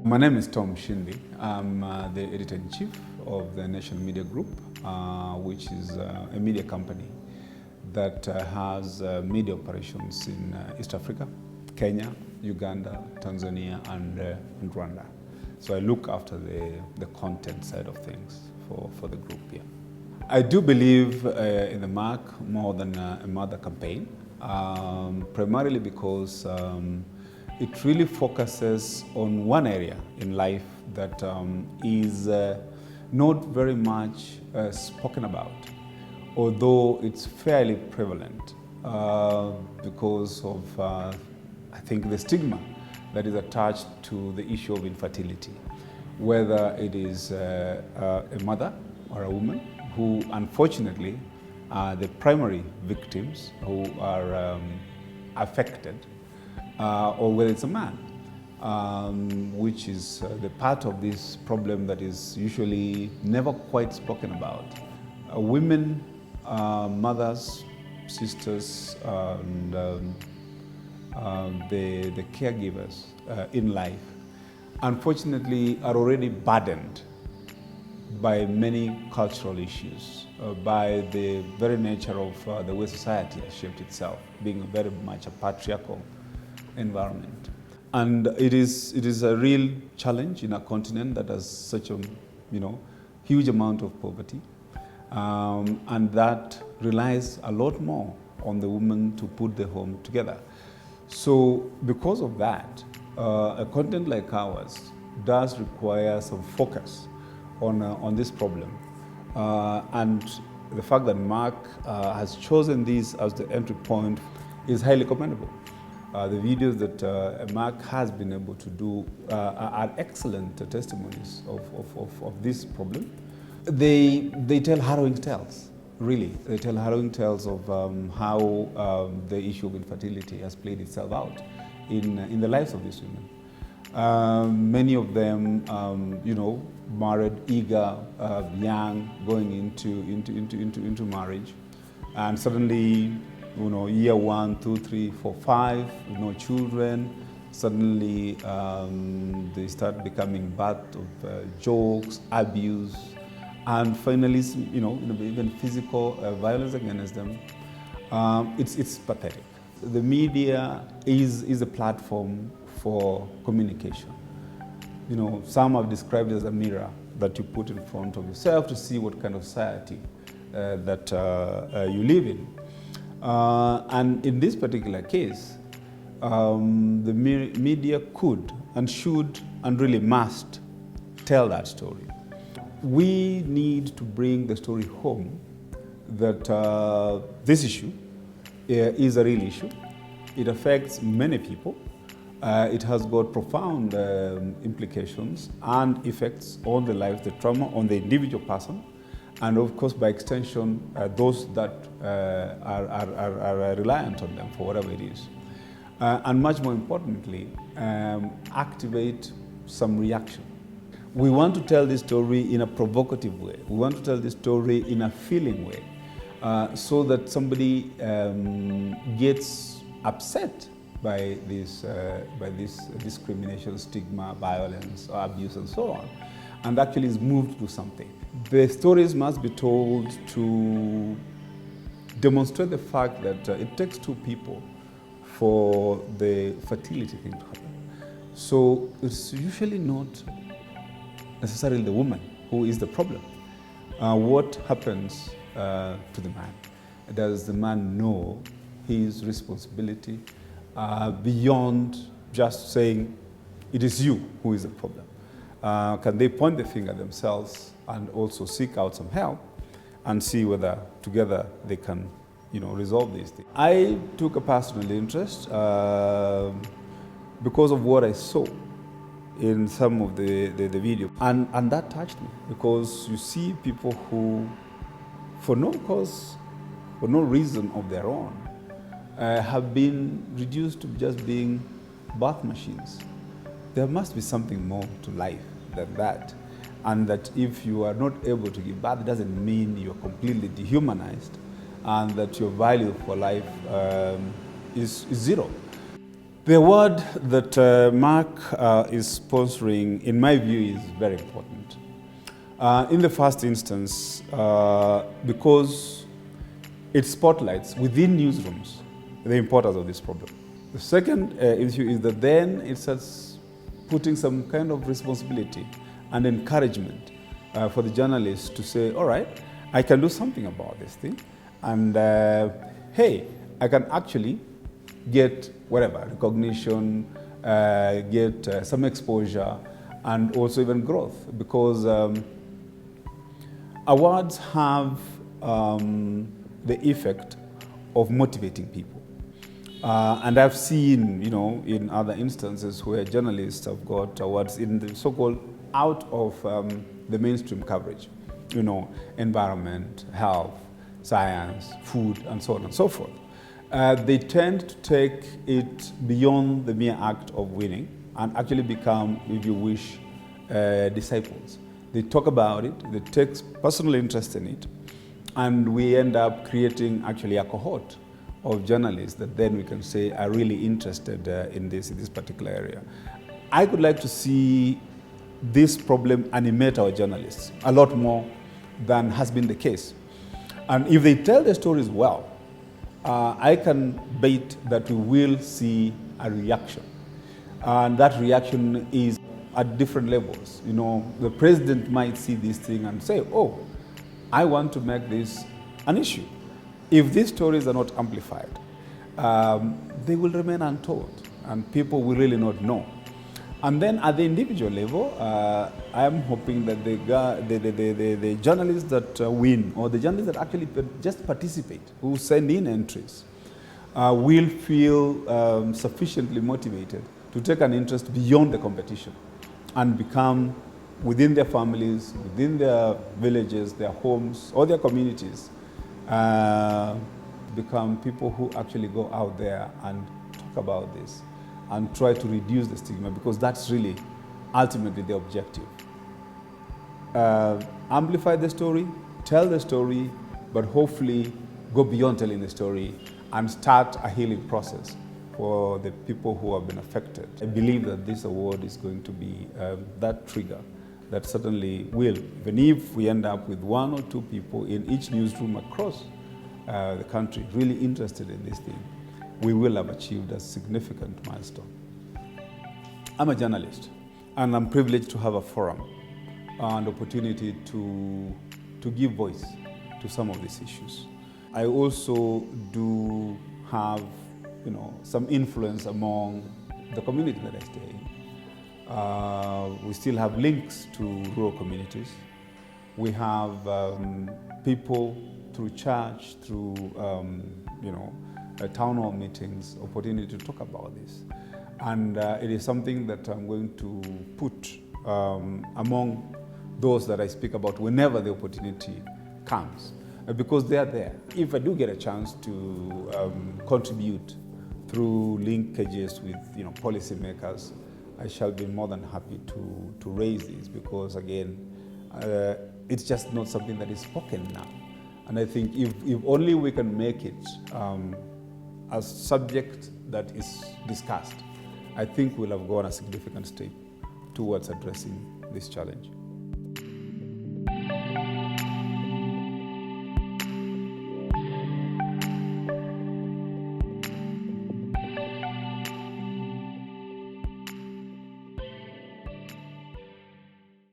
My name is Mshindi. I'm the editor-in-chief of the National Media Group, which is a media company that has media operations in East Africa, Kenya, Uganda, Tanzania, and Rwanda. So I look after the content side of things for the group here. I do believe in the Merck more than a mother campaign, primarily because it really focuses on one area in life that is not very much spoken about, although it's fairly prevalent because of, I think, the stigma that is attached to the issue of infertility, whether it is a mother or a woman who unfortunately are the primary victims who are affected, or whether it's a man, which is the part of this problem that is usually never quite spoken about. Women, mothers, sisters, and the caregivers in life, unfortunately, are already burdened by many cultural issues, by the very nature of the way society has shaped itself, being very much a patriarchal environment. And it is a real challenge in a continent that has such a huge amount of poverty, and that relies a lot more on the woman to put the home together. So because of that, a content like ours does require some focus on this problem. And the fact that Merck has chosen this as the entry point is highly commendable. The videos that Merck has been able to do are excellent testimonies of this problem. They tell harrowing tales, really. They tell harrowing tales of how the issue of infertility has played itself out in the lives of these women. Many of them, married, eager, young, going into marriage, and suddenly, year 1, 2, 3, 4, 5, no children. Suddenly, they start becoming part of jokes, abuse, and finally, even physical violence against them. It's pathetic. The media is a platform for communication. Some have described it as a mirror that you put in front of yourself to see what kind of society that you live in. And in this particular case, the media could and should and really must tell that story. We need to bring the story home that this issue is a real issue. It affects many people. It has got profound implications and effects on the life, the trauma on the individual person, and of course, by extension, those that are reliant on them for whatever it is. And much more importantly, activate some reaction. We want to tell this story in a provocative way. We want to tell this story in a feeling way, so that somebody gets upset by this discrimination, stigma, violence, or abuse, and so on, and actually is moved to do something. The stories must be told to demonstrate the fact that it takes two people for the fertility thing to happen. So it's usually not necessarily the woman who is the problem. What happens to the man? Does the man know his responsibility beyond just saying, it is you who is the problem? Can they point the finger at themselves and also seek out some help and see whether together they can resolve these things? I took a personal interest because of what I saw in some of the video, and that touched me, because you see people who, for no cause, for no reason of their own, have been reduced to just being birth machines. There must be something more to life than that, and that if you are not able to give birth, it doesn't mean you're completely dehumanized, and that your value for life is zero. The award that Merck is sponsoring, in my view, is very important. In the first instance, because it spotlights within newsrooms the importance of this problem. The second issue is that then it starts putting some kind of responsibility and encouragement for the journalists to say, all right, I can do something about this thing, and hey, I can actually get whatever, recognition, get some exposure, and also even growth, because awards have the effect of motivating people. And I've seen, in other instances where journalists have got awards in the so-called out of the mainstream coverage, environment, health, science, food, and so on and so forth. They tend to take it beyond the mere act of winning and actually become, if you wish, disciples. They talk about it, they take personal interest in it, and we end up creating actually a cohort of journalists that then we can say are really interested in this particular area. I would like to see this problem animate our journalists a lot more than has been the case. And if they tell the stories well, I can bet that we will see a reaction. And that reaction is at different levels. The president might see this thing and say, oh, I want to make this an issue. If these stories are not amplified, they will remain untold and people will really not know. And then at the individual level, I am hoping that the journalists that win, or the journalists that actually just participate, who send in entries, will feel sufficiently motivated to take an interest beyond the competition and become, within their families, within their villages, their homes, or their communities, become people who actually go out there and talk about this and try to reduce the stigma, because that's really ultimately the objective. Amplify the story, tell the story, but hopefully go beyond telling the story and start a healing process for the people who have been affected. I believe that this award is going to be that trigger that certainly will, even if we end up with one or two people in each newsroom across the country really interested in this thing, we will have achieved a significant milestone. I'm a journalist, and I'm privileged to have a forum and opportunity to give voice to some of these issues. I also do have, some influence among the community that I stay in. We still have links to rural communities. We have people through church, through, town hall meetings, opportunity to talk about this. And it is something that I'm going to put among those that I speak about whenever the opportunity comes, because they are there. If I do get a chance to contribute through linkages with policymakers, I shall be more than happy to raise this, because again, it's just not something that is spoken now. And I think if only we can make it a subject that is discussed, I think we'll have gone a significant step towards addressing this challenge.